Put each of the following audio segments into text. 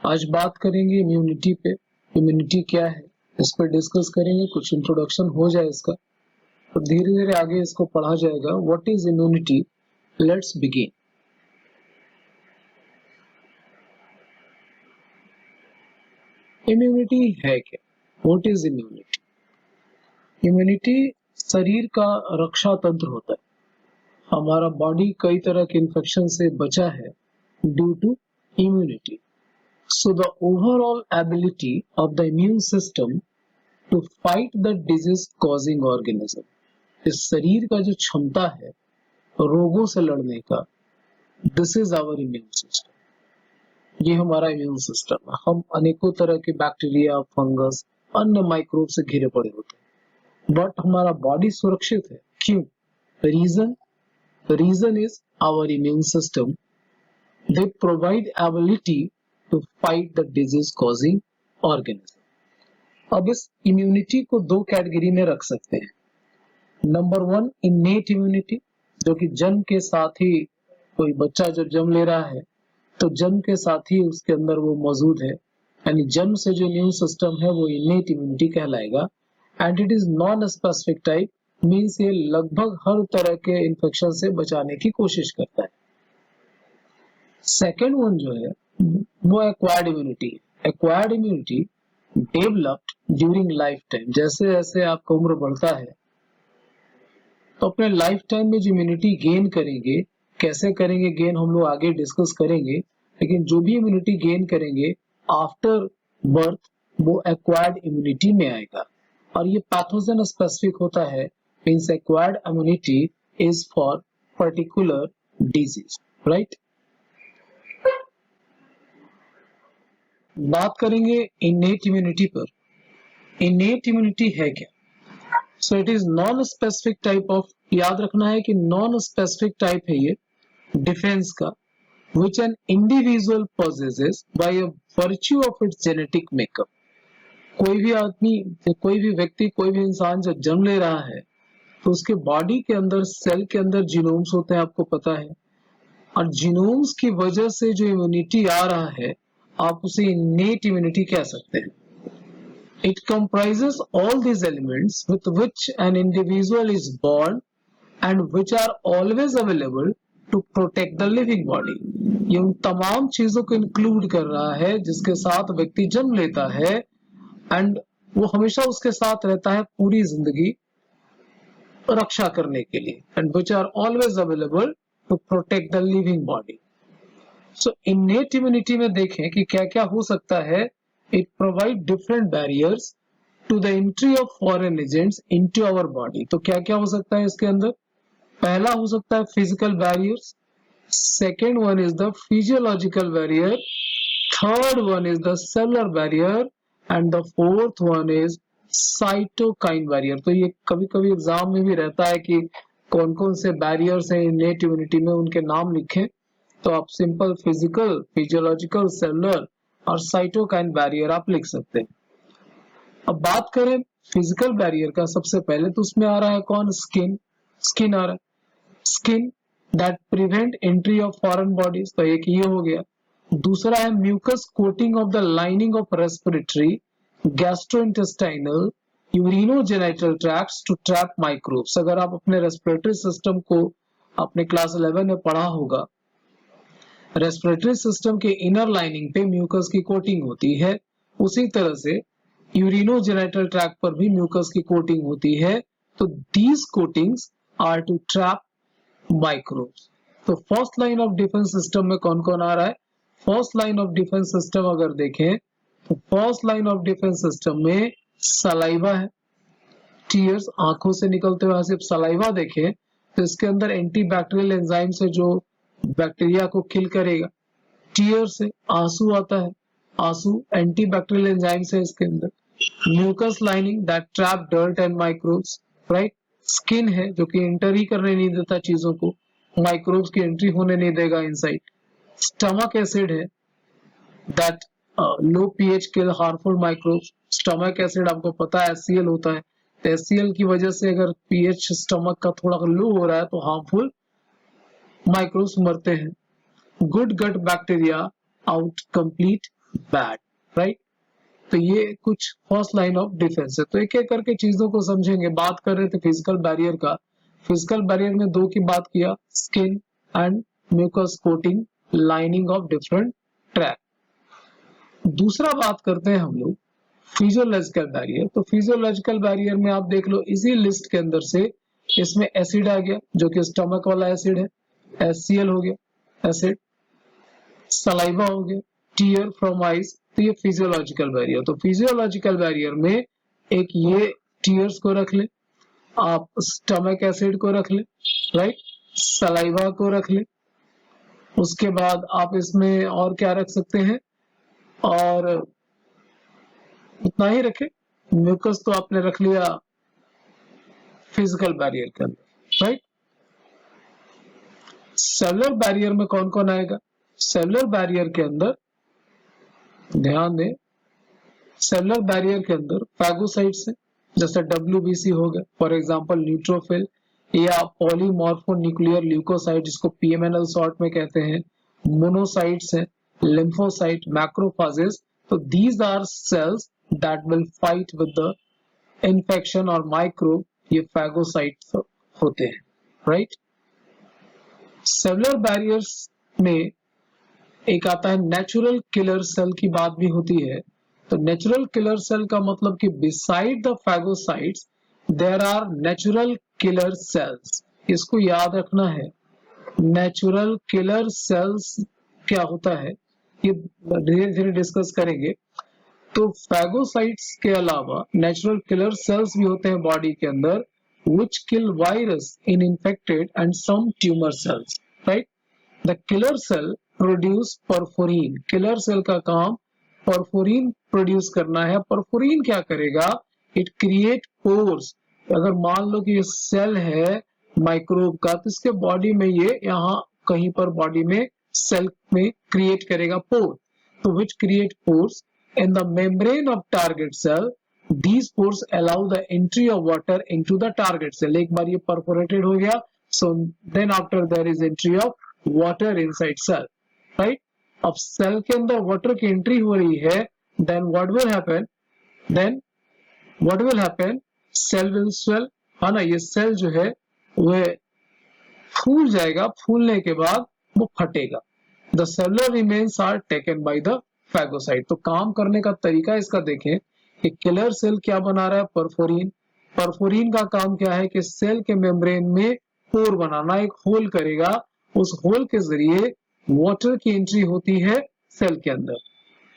आज बात करेंगे इम्यूनिटी पे। इम्यूनिटी क्या है इस पर डिस्कस करेंगे, कुछ इंट्रोडक्शन हो जाए इसका, तो धीरे धीरे आगे इसको पढ़ा जाएगा। What is immunity, let's begin. Immunity है क्या? What is immunity? इम्यूनिटी शरीर का रक्षा तंत्र होता है। हमारा बॉडी कई तरह के इन्फेक्शन से बचा है due to immunity. So the overall ability of the immune system to fight the disease causing organism, इस शरीर का जो क्षमता है रोगों से लड़ने का, this is our immune system. ये हमारा इम्यून सिस्टम है। हम अनेकों तरह के बैक्टीरिया, फंगस, अन्य माइक्रोब से घिरे पड़े होते हैं, बट हमारा बॉडी सुरक्षित है। क्यों? Reason is our immune system. They provide ability to fight the disease causing organism. अब इस इम्यूनिटी को दो कैटेगरी में रख सकते हैं। नंबर 1 इनेट इम्यूनिटी, जो कि जन्म के साथ ही, कोई बच्चा जब जन्म ले रहा है तो जन्म के साथ ही उसके अंदर वो मौजूद है, यानी जन्म से जो इम्यून सिस्टम है वो इनेट इम्यूनिटी कहलाएगा। And it is non specific type, means ये लगभग हर तरह के इन्फेक्शन से बचाने की कोशिश करता है। सेकेंड वन जो है वो acquired immunity. Acquired immunity developed during life time. जैसे जैसे आपका उम्र बढ़ता है तो अपने लाइफ टाइम में जो इम्यूनिटी गेन करेंगे, कैसे करेंगे गेन हम लोग आगे डिस्कस करेंगे, लेकिन जो भी इम्यूनिटी गेन करेंगे आफ्टर बर्थ वो एक्वायर्ड इम्यूनिटी में आएगा। और ये पैथोजन स्पेसिफिक होता है, means acquired immunity is for particular disease, right. बात करेंगे इनेट इम्यूनिटी पर। इनेट इम्यूनिटी है क्या? So it is non specific type of, याद रखना है कि नॉन स्पेसिफिक टाइप है ये डिफेंस का, which an individual possesses by a virtue of its genetic makeup. कोई भी आदमी, कोई भी व्यक्ति, कोई भी इंसान जब जन्म ले रहा है तो उसके बॉडी के अंदर, सेल के अंदर जीनोम्स होते हैं, आपको पता है, और जीनोम्स की वजह से जो इम्यूनिटी आ रहा है आप उसे इनेट इम्यूनिटी कह सकते हैं। It comprises all these elements with which an individual is born and which are always available to protect the living body. ये उन तमाम चीजों को इंक्लूड कर रहा है जिसके साथ व्यक्ति जन्म लेता है एंड वो हमेशा उसके साथ रहता है पूरी जिंदगी रक्षा करने के लिए, and which are always available to protect the living body. So innate immunity में देखें कि क्या क्या हो सकता है। It provide different barriers to the entry of foreign agents into our body. तो क्या क्या हो सकता है इसके अंदर? पहला हो सकता है physical barriers, second one is the physiological barrier, third one is the cellular barrier and the fourth one is cytokine barrier. तो ये कभी कभी एग्जाम में भी रहता है कि कौन कौन से बैरियर्स हैं innate immunity में, उनके नाम लिखें, तो आप सिंपल फिजिकल, फिजियोलॉजिकल, सेलुलर और साइटोकाइन बैरियर आप लिख सकते हैं। अब बात करें फिजिकल बैरियर का, सबसे पहले तो उसमें आ रहा है कौन? स्किन। स्किन आ रहा है, skin that prevent entry of foreign bodies, तो एक ये हो गया। दूसरा है mucus coating of the lining of respiratory, gastrointestinal, urinogenital tracts to trap microbes. अगर आप अपने रेस्पिरेटरी सिस्टम को अपने क्लास 11 में पढ़ा होगा, रेस्पिरेटरी सिस्टम के इनर लाइनिंग पे म्यूकस की कोटिंग होती है, उसी तरह से यूरिनोजेनिटल ट्रैक्ट पर भी म्यूकस की कोटिंग होती है। तो these coatings are to trap microbes. तो first line of defence system में कौन कौन आ रहा है? First line of defence system अगर देखें तो first line of defence system में सलाइवा है, टीयर्स, आंखों से निकलते हुए सिर्फ सलाइवा देखें तो इसके अंदर एंटीबैक्टीरियल एंजाइम से जो बैक्टीरिया को किल करेगा। टीयर से आंसू आता है, आंसू एंटीबैक्टीरियल एंजाइम से इसके अंदर। Mucus lining that trap dirt and microbes, right. Skin है जो कि एंटर ही करने नहीं देता चीजों को, माइक्रोब्स की एंट्री होने नहीं देगा इनसाइड। स्टमक एसिड है that low pH kill harmful microbes. Stomach acid आपको पता है HCl होता है, तो HCl की वजह से अगर पीएच स्टमक का थोड़ा लो हो रहा है तो हार्मफुल माइक्रोब्स मरते हैं। Good gut bacteria out complete bad, right. तो ये कुछ फर्स्ट लाइन ऑफ डिफेंस है। तो एक एक करके चीजों को समझेंगे। बात कर रहे थे फिजिकल बैरियर का। फिजिकल बैरियर में दो की बात किया, skin and mucus coating lining of different track. दूसरा बात करते हैं हम लोग फिजियोलॉजिकल बैरियर। तो फिजियोलॉजिकल बैरियर में आप देख लो इसी लिस्ट के अंदर से इसमें एसिड आ गया जो कि स्टमक वाला एसिड है, HCl हो गया एसिड, सलाइवा हो गया, टीयर फ्रॉम आइज, तो ये फिजियोलॉजिकल बैरियर। तो फिजियोलॉजिकल बैरियर में एक ये टीयर्स को रख ले, आप स्टमक एसिड को रख ले, राइट, सलाइवा को रख ले, उसके बाद आप इसमें और क्या रख सकते हैं, और इतना ही रखे। म्यूकस तो आपने रख लिया फिजिकल बैरियर के अंदर, राइट। सेलुलर बैरियर में कौन कौन आएगा? सेलुलर बैरियर के अंदर ध्यान दें, सेलुलर बैरियर के अंदर फैगोसाइट्स है, जैसे WBC हो गया फॉर एग्जांपल, न्यूट्रोफिल या पॉलीमॉर्फोन्यूक्लियर ल्यूकोसाइट जिसको PMNL शॉर्ट में कहते हैं, मोनोसाइट्स हैं, लिम्फोसाइट, मैक्रोफेजेस। तो these are cells that will fight with the infection और माइक्रोब, ये फैगोसाइट्स होते हैं, राइट। सेलुलर बैरियर्स में एक आता है नेचुरल किलर सेल की बात भी होती है। तो नेचुरल किलर सेल का मतलब कि beside the phagocytes there are natural killer cells. इसको याद रखना है, नेचुरल किलर सेल्स क्या होता है ये धीरे धीरे डिस्कस करेंगे। तो फैगोसाइट्स के अलावा नेचुरल किलर सेल्स भी होते हैं बॉडी के अंदर, which kill virus in infected and some tumor cells, right? The killer cell produce perforin. Killer cell का काम परफोरिन प्रोड्यूस करना है। परफोरिन क्या करेगा? It create pores. अगर मान लो कि ये सेल है माइक्रोब का, तो इसके बॉडी में ये यहाँ कहीं पर बॉडी में सेल में क्रिएट करेगा पोर। तो which create pores in the membrane of target cell. These pores allow the entry of water into the target cell. एक बार ये perforated हो गया, so then after there is entry of water inside cell, right? अब cell के अंदर water की entry हो रही है, then what will happen? Then what will happen? Cell will swell, है ना। ये सेल जो है वह फूल जाएगा, फूलने के बाद वो फटेगा। The cellular remains are taken by the phagocyte. तो काम करने का तरीका इसका देखें कि किलर सेल क्या बना रहा है? परफोरिन। परफोरिन का काम क्या है कि सेल के मेम्ब्रेन में पोर बनाना, एक होल करेगा, उस होल के जरिए वाटर की एंट्री होती है सेल के अंदर,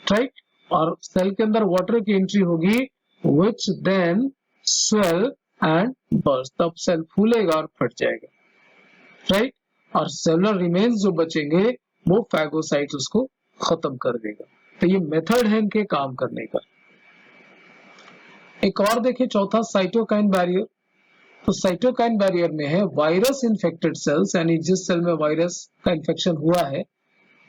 राइट। और सेल के अंदर वाटर की एंट्री होगी which then swell and burst, तब सेल फूलेगा और फट जाएगा, राइट। और सेलुलर रिमेन्स जो बचेंगे वो फैगोसाइट्स उसको खत्म कर देगा। तो ये मेथड है इनके काम करने का। एक और देखिए चौथा, साइटोकाइन बैरियर। तो साइटोकाइन बैरियर में है वायरस इन्फेक्टेड सेल्स, यानी जिस सेल में वायरस का इन्फेक्शन हुआ है,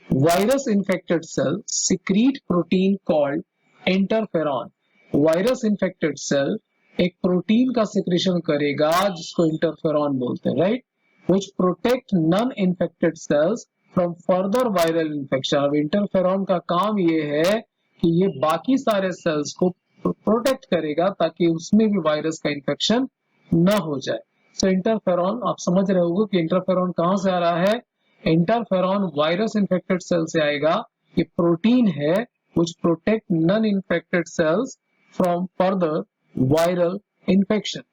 virus infected cell secrete protein called interferon. Virus infected cell एक प्रोटीन का सिक्रेशन करेगा जिसको इंटरफेरॉन बोलते हैं, right, which protect non-infected cells from further viral infection। अब इंटरफेरॉन का काम ये है कि ये बाकी सारे सेल्स को प्रोटेक्ट करेगा ताकि उसमें भी वायरस का इन्फेक्शन न हो जाए। सो इंटरफेरॉन, आप समझ रहे होगे कि इंटरफेरॉन कहां से आ रहा है। इंटरफेरॉन वायरस इन्फेक्टेड सेल से आएगा। ये प्रोटीन है which protect non-infected cells from further viral infection।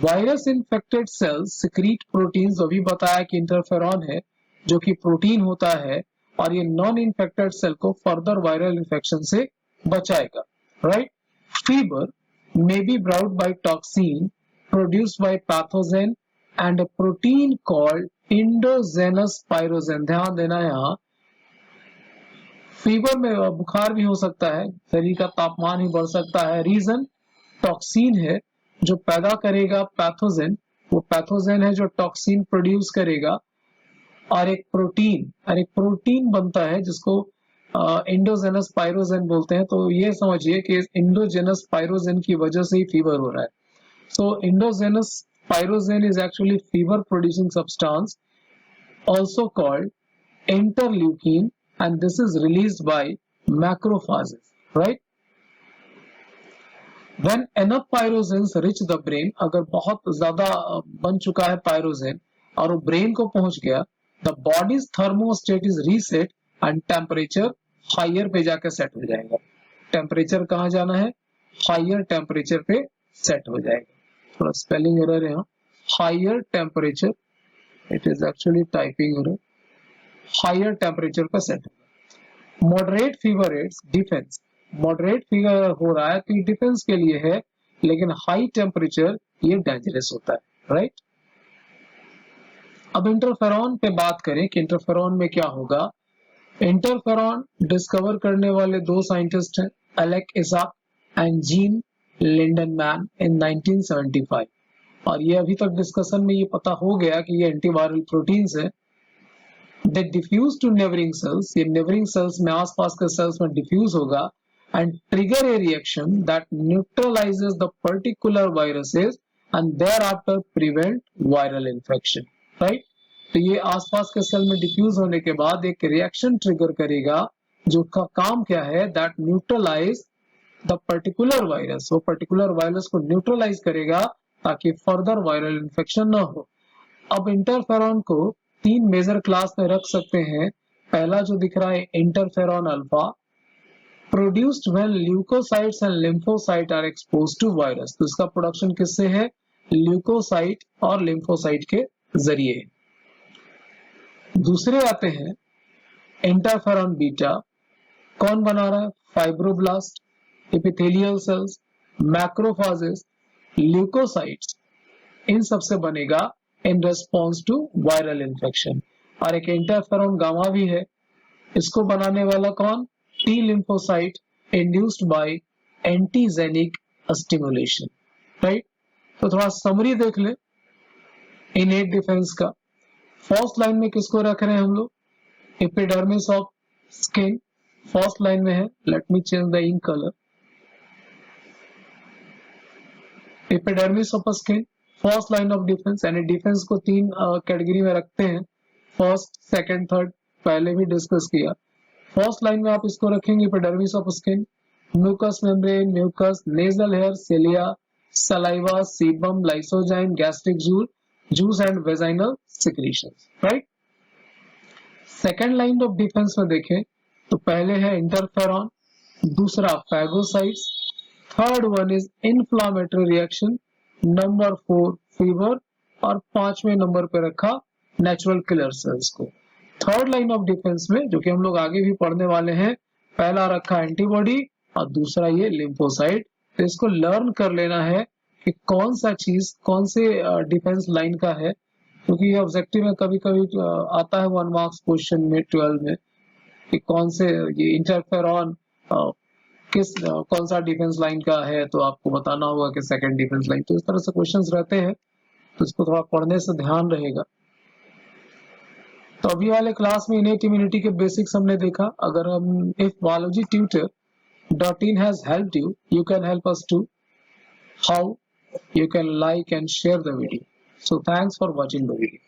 Virus infected cells secrete proteins, अभी बताया कि इंटरफेरॉन है जो कि प्रोटीन होता है और ये नॉन इन्फेक्टेड सेल को फर्दर वायरल इन्फेक्शन से बचाएगा, right. Fever may be brought by toxin produced by pathogen and a protein called endogenous pyrogen। ध्यान देना यहाँ, फीवर में बुखार भी हो सकता है, शरीर का तापमान ही बढ़ सकता है। रीजन टॉक्सिन है जो पैदा करेगा पैथोजेन, वो पैथोजेन है जो टॉक्सिन प्रोड्यूस करेगा, और एक प्रोटीन बनता है जिसको एंडोजेनस पायरोजेन बोलते हैं। तो ये समझिए कि एंडोजेनस पायरोजेन की वजह से ही फीवर हो रहा है। So endogenous pyrogen is actually fever producing substance also called interleukin, and this is released by macrophages, right? When enough pyrogens reach the brain, अगर बहुत ज्यादा बन चुका है pyrogen और वो ब्रेन को पहुंच गया, the body's thermostat is reset and temperature higher पे जाकर सेट हो जाएगा. टेम्परेचर कहाँ जाना है? हायर टेम्परेचर पे सेट हो जाएगा. थोड़ा स्पेलिंग एरर है यहाँ. Higher temperature, it is actually typing error. Higher temperature पे सेट होगा. Moderate fever rates defence. Moderate fever हो रहा है तो ये डिफेंस के लिए है, लेकिन हाई टेम्परेचर ये डेंजरस होता है, राइट? अब इंटरफेरॉन पे बात करें कि इंटरफेरॉन में क्या होगा. इंटरफेरॉन डिस्कवर करने वाले दो साइंटिस्ट हैं, एलेक इसाक एंड जीन लिंडनमैन इन 1975. और ये अभी तक डिस्कशन में ये पता हो गया कि ये एंटीवायरल प्रोटीन्स है. दे डिफ्यूज टू नेबरिंग सेल्स. ये नेबरिंग सेल्स में, आसपास के सेल्स में डिफ्यूज होगा and trigger A reaction that neutralises the particular viruses and thereafter prevent viral infection, right? तो ये आसपास के सेल में डिफ्यूज होने के बाद एक रिएक्शन ट्रिगर करेगा जो का काम क्या है, that neutralise the particular virus. वो पर्टिकुलर वायरस को न्यूट्रलाइज करेगा ताकि फर्दर वायरल इन्फेक्शन ना हो. अब इंटरफेरॉन को तीन मेजर क्लास में रख सकते हैं. पहला जो दिख रहा है interferon alpha, produced when leukocytes and lymphocyte are exposed to virus. तो इसका प्रोडक्शन किससे है? ल्यूकोसाइट और लिम्फोसाइट के जरिए. दूसरे आते हैं इंटरफेरॉन बीटा. कौन बना रहा है? Fibroblast, epithelial cells, macrophages, leukocytes. इन सबसे बनेगा in response to viral infection. और एक इंटरफेरॉन गामा भी है. इसको बनाने वाला कौन? T lymphocyte induced by antigenic stimulation, right? तो थोड़ा समरी देख ले इनेट डिफेंस का. फर्स्ट लाइन में किसको रख रहे हैं हम लोग? Epidermis of skin first line में है. Let me change the ink colour. Epidermis of skin first line of defence. यानी डिफेंस को तीन कैटेगरी में रखते हैं, फर्स्ट, सेकंड, थर्ड. पहले भी डिस्कस किया. फर्स्ट लाइन में आप इसको रखेंगे epidermis of skin, mucus membrane, mucus, nasal hair, cilia, saliva, sebum, lysozyme, gastric juice and vaginal secretions, right? Second line of defence में देखें तो पहले है इंटरफेरॉन, दूसरा phagocytes, third one is inflammatory reaction, number 4 fever, और पांचवें number पे रखा नेचुरल किलर सेल्स को. थर्ड लाइन ऑफ डिफेंस में, जो कि हम लोग आगे भी पढ़ने वाले हैं, पहला रखा एंटीबॉडी और दूसरा ये लिम्फोसाइट. तो इसको लर्न कर लेना है कि कौन सा चीज कौन से डिफेंस लाइन का है, क्योंकि ये ऑब्जेक्टिव में कभी कभी आता है 1 मार्क्स क्वेश्चन में 12 में कि कौन से ये इंटरफेरॉन कौन सा डिफेंस लाइन का है, तो आपको बताना होगा कि सेकंड डिफेंस लाइन. तो इस तरह से क्वेश्चंस रहते हैं, तो इसको थोड़ा पढ़ने से ध्यान रहेगा. तो अभी वाले क्लास में इनेट इम्यूनिटी के बेसिक्स हमने देखा. अगर हम if biologytutor.in has helped you, you can help us too. How? You can like and share the video. So thanks for watching the video.